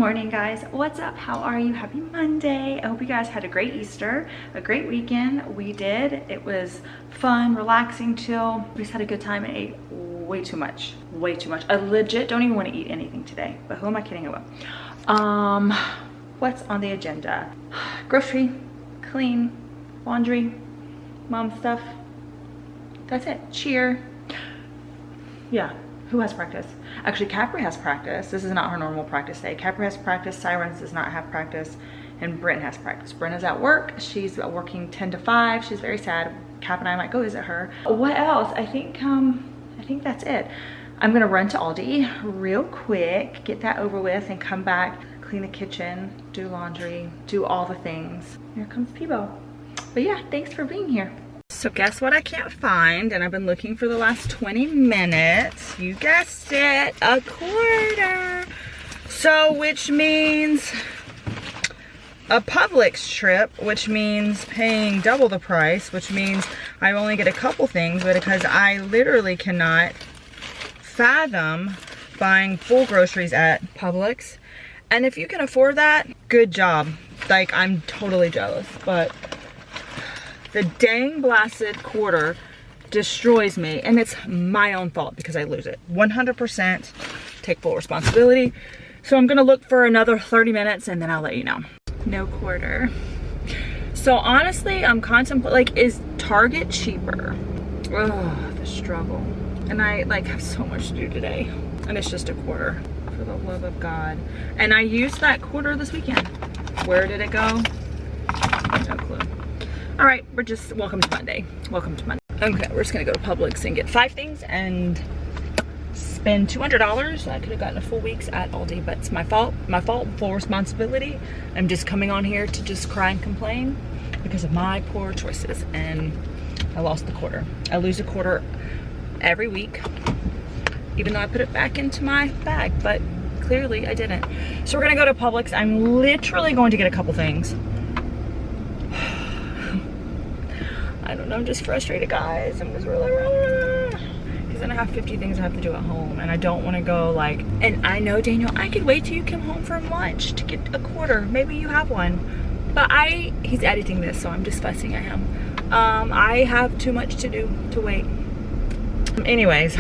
morning, guys. What's up? How are you? Happy Monday. I hope you guys had a great Easter, a great weekend. We did. It was fun, relaxing, chill. We just had a good time and ate way too much. Way too much. I legit don't even want to eat anything today, but who am I kidding about? What's on the agenda? Grocery, clean, laundry, mom stuff. That's it. Cheer. Yeah. Who has practice? Actually, Kapri has practice. This is not her normal practice day. Kapri has practice, Sirens does not have practice, and Bryn has practice. Bryn is at work. She's working 10 to 5. She's very sad. Cap and I might go visit her. What else? I think that's it. I'm gonna run to Aldi real quick, get that over with, and come back, clean the kitchen, do laundry, do all the things. Here comes Peebo. But yeah, thanks for being here. So guess what I can't find, and I've been looking for the last 20 minutes. You guessed it, a quarter. So which means a Publix trip, which means paying double the price, which means I only get a couple things, but because I literally cannot fathom buying full groceries at Publix. And if you can afford that, good job. Like, I'm totally jealous, but the dang blasted quarter destroys me, and it's my own fault because I lose it. 100% take full responsibility. So I'm gonna look for another 30 minutes and then I'll let you know. No quarter. So honestly, I'm contemplating, like, is Target cheaper? Ugh, the struggle. And I have so much to do today, and it's just a quarter, for the love of God. And I used that quarter this weekend. Where did it go? No clue. All right, welcome to Monday. Welcome to Monday. Okay, we're just gonna go to Publix and get 5 things and spend $200. I could have gotten a full week's at Aldi, but it's my fault, full responsibility. I'm just coming on here to just cry and complain because of my poor choices, and I lost the quarter. I lose a quarter every week, even though I put it back into my bag, but clearly I didn't. So we're gonna go to Publix. I'm literally going to get a couple things. I don't know, I'm just frustrated, guys. I'm just really, because then I have 50 things I have to do at home, and I don't want to go and I know, Daniel, I could wait till you come home from lunch to get a quarter. Maybe you have one, but he's editing this, so I'm just fussing at him. I have too much to do to wait. Anyways,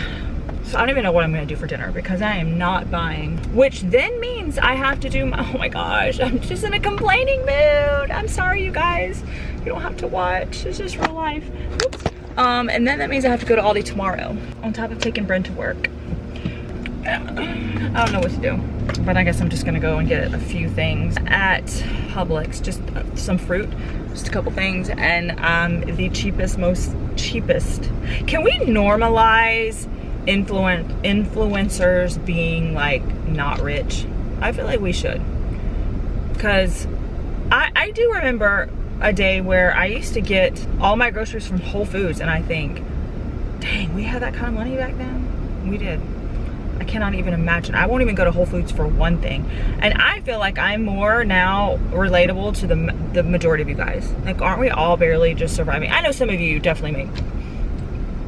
so I don't even know what I'm gonna do for dinner because I am not buying, which then means I have to do oh my gosh, I'm just in a complaining mood. I'm sorry, you guys. You don't have to watch. It's just real life. Oops. And then that means I have to go to Aldi tomorrow, on top of taking Bryn to work. I don't know what to do, but I guess I'm just gonna go and get a few things at Publix, just some fruit, just a couple things, and the most cheapest. Can we normalize influencers being not rich? I feel like we should, because I do remember a day where I used to get all my groceries from Whole Foods, and I think, dang, we had that kind of money back then. We did. I cannot even imagine. I won't even go to Whole Foods for one thing, and I feel like I'm more now relatable to the majority of you guys. Like, aren't we all barely just surviving? I know some of you definitely make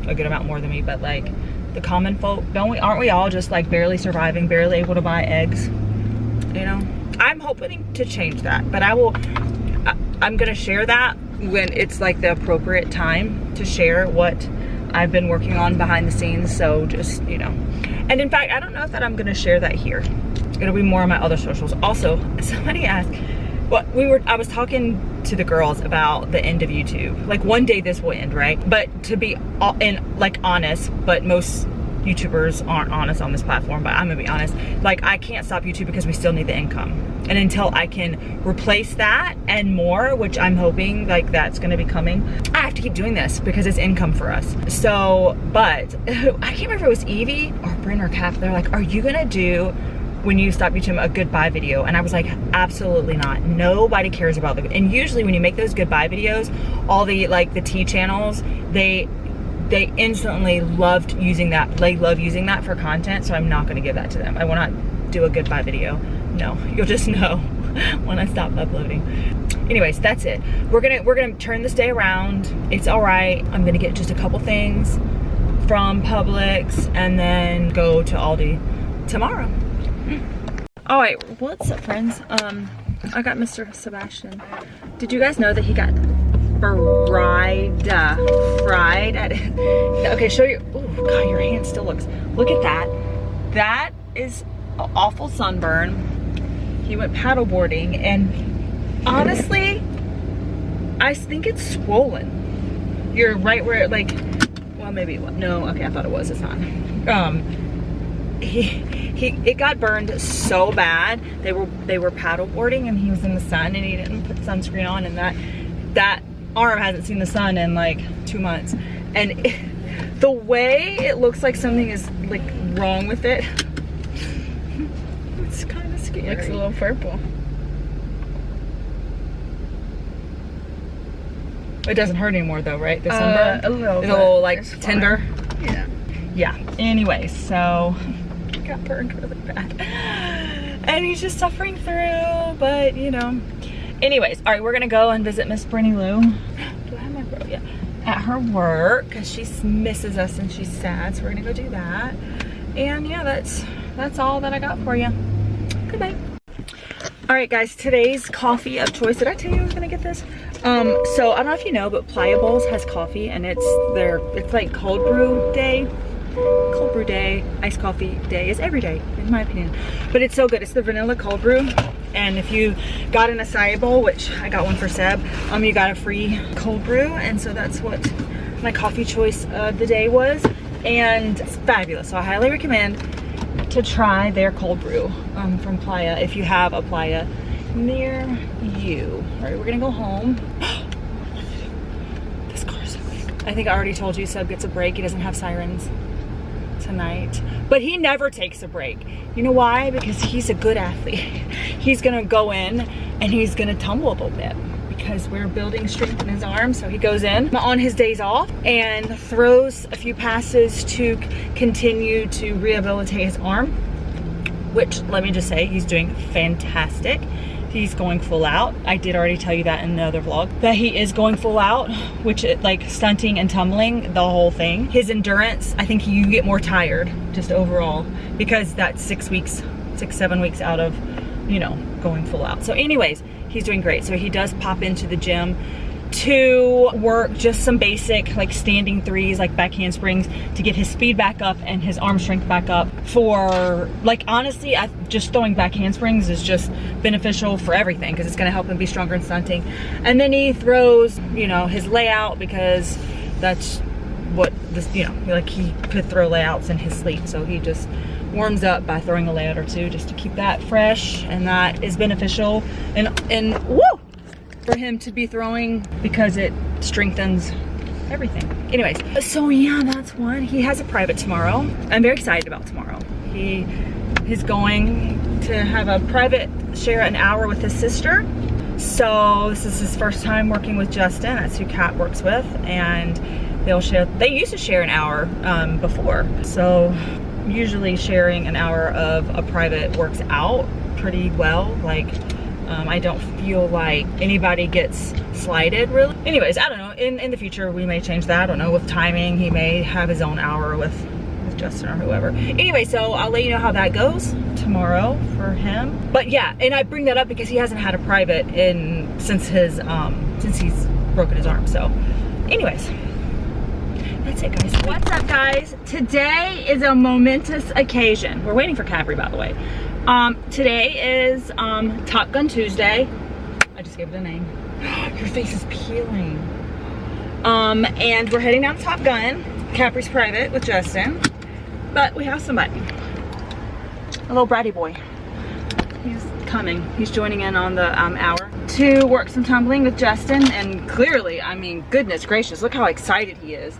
a good amount more than me, but like the common folk, aren't we all just barely surviving, barely able to buy eggs? You know, I'm hoping to change that, but I'm gonna share that when it's the appropriate time to share what I've been working on behind the scenes. So just, you know, and in fact, I don't know if I'm gonna share that here. It'll be more on my other socials. Also, somebody asked, I was talking to the girls about the end of YouTube. Like, one day this will end, right? But to be honest, but most YouTubers aren't honest on this platform, but I'm gonna be honest. I can't stop YouTube because we still need the income. And until I can replace that and more, which I'm hoping that's gonna be coming, I have to keep doing this because it's income for us. So, but I can't remember if it was Evie or Bryn or Cap. They're like, are you gonna do, when you stop YouTube, a goodbye video? And I was like, absolutely not. Nobody cares about them. And usually when you make those goodbye videos, all the the tea channels, they instantly loved using that. They love using that for content, so I'm not gonna give that to them. I will not do a goodbye video. No, you'll just know when I stop uploading. Anyways, that's it. We're gonna turn this day around. It's all right. I'm gonna get just a couple things from Publix and then go to Aldi tomorrow. All right, what's up, friends? I got Mr. Sebastian. Did you guys know that he got fried at it? Okay, show you. Oh God, your hand still looks. Look at that. That is an awful sunburn. He went paddleboarding, and honestly, I think it's swollen. You're right where it, like, well, maybe, no, okay, I thought it was, it's not. It got burned so bad. They were paddleboarding, and he was in the sun, and he didn't put sunscreen on, and that arm hasn't seen the sun in like 2 months. And the way it looks like something is like wrong with it, it's kind of scary. Looks a little purple. It doesn't hurt anymore though, right? The sunburn? A little. It's a little like tender. Yeah. Yeah. Anyway, so he got burned really bad, and he's just suffering through. But you know. Anyways, all right, we're gonna go and visit Miss Brinley. Do I have my bro? Yeah. At her work, because she misses us and she's sad. So we're gonna go do that. And yeah, that's all that I got for you. Goodbye. All right, guys, today's coffee of choice. Did I tell you I was gonna get this? So I don't know if you know, but Pliables has coffee, and it's like cold brew day. Cold brew day, iced coffee day is every day, in my opinion. But it's so good. It's the vanilla cold brew. And if you got an acai bowl, which I got one for Seb, you got a free cold brew. And so that's what my coffee choice of the day was. And it's fabulous. So I highly recommend to try their cold brew from Playa if you have a Playa near you. All right, we're gonna go home. This car's so big. I think I already told you Seb gets a break. He doesn't have sirens tonight, but he never takes a break. You know why? Because he's a good athlete. He's gonna go in and he's gonna tumble a little bit because we're building strength in his arm. So he goes in on his days off and throws a few passes to continue to rehabilitate his arm, which, let me just say, he's doing fantastic. He's going full out. I did already tell you that in another vlog, that he is going full out, which like stunting and tumbling, the whole thing. His endurance, I think you get more tired just overall because that's 6 weeks, 7 weeks out of, you know, going full out. So anyways, he's doing great. So he does pop into the gym to work just some basic like standing threes, like back handsprings, to get his speed back up and his arm strength back up. For like, honestly, just throwing back handsprings is just beneficial for everything because it's going to help him be stronger in stunting. And then he throws, you know, his layout, because that's what this, you know, like he could throw layouts in his sleep. So he just warms up by throwing a layout or two just to keep that fresh, and that is beneficial. And woo! For him to be throwing, because it strengthens everything. Anyways, so yeah, that's one. He has a private tomorrow. I'm very excited about tomorrow. He is going to have a private share an hour with his sister. So this is his first time working with Justin. That's who Kat works with, and they used to share an hour before. So usually sharing an hour of a private works out pretty well. Like, I don't feel like anybody gets slighted, really. Anyways, I don't know. In the future, we may change that. I don't know. With timing, he may have his own hour with Justin or whoever. Anyway, so I'll let you know how that goes tomorrow for him. But yeah, and I bring that up because he hasn't had a private since he's broken his arm. So, anyways, that's it, guys. What's up, guys? Today is a momentous occasion. We're waiting for Kapri, by the way. Today is Top Gun Tuesday. I just gave it a name. Your face is peeling. And we're heading down to Top Gun. Kapri's private with Justin. But we have somebody. A little bratty boy. He's coming. He's joining in on the hour to work some tumbling with Justin. And clearly, I mean, goodness gracious, look how excited he is.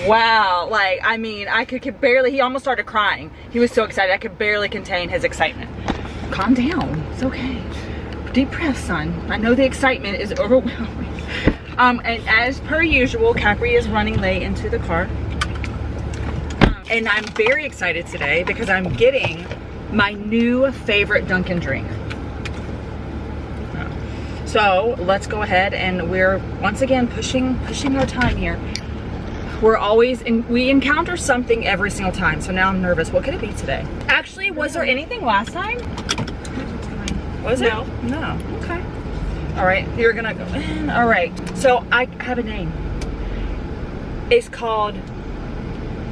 Wow, like, I mean, I could barely, he almost started crying. He was so excited, I could barely contain his excitement. Calm down, it's okay. Deep breath, son. I know the excitement is overwhelming. And as per usual, Kapri is running late into the car. And I'm very excited today because I'm getting my new favorite Dunkin' drink. So let's go ahead, and we're once again pushing our time here. We're always we encounter something every single time, so now I'm nervous. What could it be today? Actually, was there anything last time? Was it? No. Okay. All right, you're gonna go in. All right. So I have a name. It's called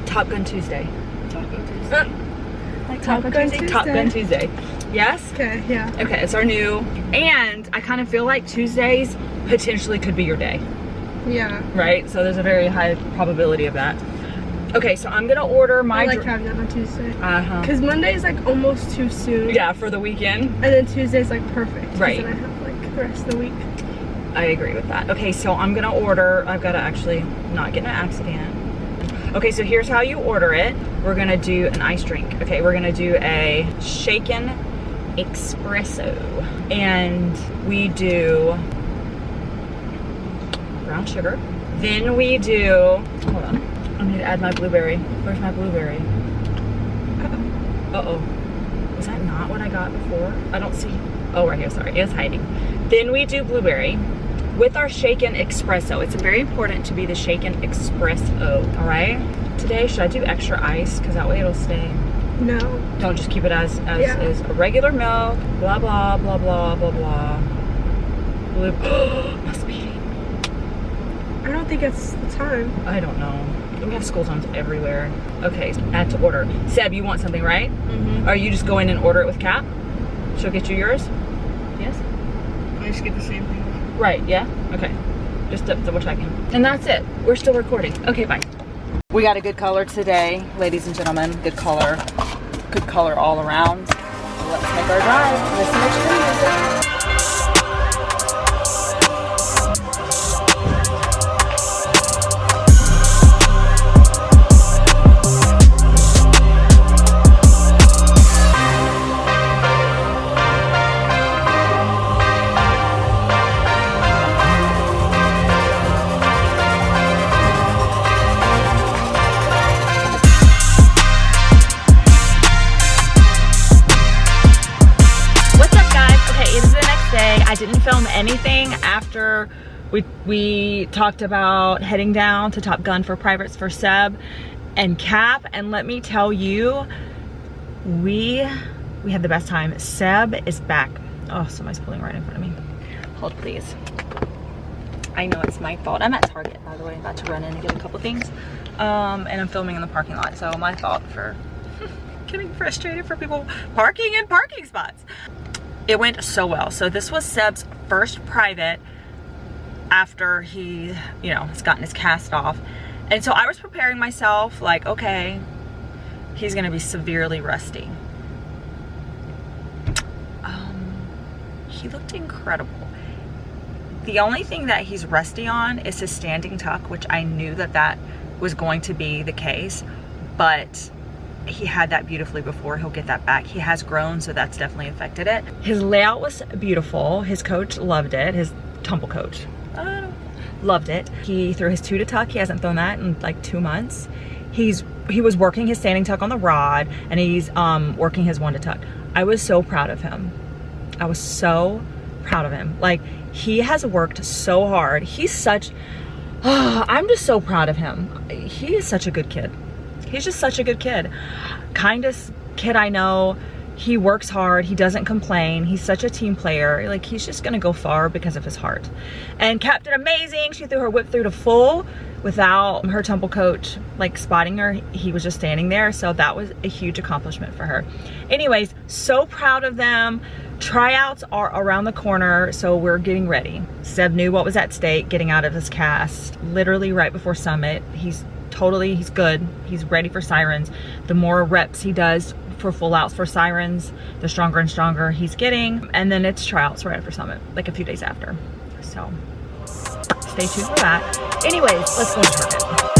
Top Gun Tuesday. Top Gun Tuesday. Like Top Gun Tuesday. Top Gun Tuesday. Yes? Okay, yeah. Okay, it's our new. And I kind of feel like Tuesdays potentially could be your day. Yeah. Right? So there's a very high probability of that. Okay, so I'm gonna order my. I like having that on Tuesday. Because Monday is like almost too soon. Yeah, for the weekend. And then Tuesday's like perfect. Right. Then I have like the rest of the week. I agree with that. Okay, so I'm gonna order. I've got to actually not get in an accident. Okay, so here's how you order it. We're gonna do an iced drink. Okay, we're gonna do a shaken espresso. And we do brown sugar. Then we do, hold on. I need to add my blueberry. Where's my blueberry? Uh-oh. Was that not what I got before? I don't see. Oh, right here, sorry, it's hiding. Then we do blueberry with our shaken espresso. It's very important to be the shaken espresso, all right? Today, should I do extra ice? Because that way it'll stay. No. Don't just keep it as is. A regular milk, blah, blah, blah, blah, blah, blah. Must be. I don't think it's the time. I don't know. We have school times everywhere. Okay, add to order. Seb, you want something, right? Mm-hmm. Or you just go in and order it with Cap? She'll get you yours? Yes? I just get the same thing. Right, yeah? Okay. Just double checking. And that's it. We're still recording. Okay, bye. We got a good color today, ladies and gentlemen. Good color. Good color all around. So let's make our drive. Listen to the music. I didn't film anything after we talked about heading down to Top Gun for privates for Seb and Cap, and let me tell you, we had the best time. Seb is back. Oh, somebody's pulling right in front of me. Hold please. I know it's my fault. I'm at Target, by the way, about to run in and get a couple things, and I'm filming in the parking lot, so my fault for getting frustrated for people parking in parking spots. It went so well. So this was Seb's first private after he, has gotten his cast off. And so I was preparing myself like, okay, he's gonna be severely rusty. He looked incredible. The only thing that he's rusty on is his standing tuck, which I knew that was going to be the case, but he had that beautifully before. He'll get that back. He has grown, so that's definitely affected it. His layout was beautiful. His coach loved it. His tumble coach loved it. He threw his 2 to tuck. He hasn't thrown that in like 2 months. He was working his standing tuck on the rod, and he's working his 1 to tuck. I was so proud of him. I was so proud of him. Like, he has worked so hard. He's such, I'm just so proud of him. He is such a good kid. He's just such a good kid. Kindest kid I know. He works hard. He doesn't complain. He's such a team player. Like, he's just gonna go far because of his heart. And Cap did amazing. She threw her whip through to full without her tumble coach like spotting her. He was just standing there. So that was a huge accomplishment for her. Anyways, so proud of them. Tryouts are around the corner, so we're getting ready. Seb knew what was at stake, getting out of his cast literally right before summit. He's good. He's ready for sirens. The more reps he does for full outs for sirens, the stronger and stronger he's getting. And then it's tryouts right after summit, like a few days after. So stay tuned for that. Anyways, let's go to Target.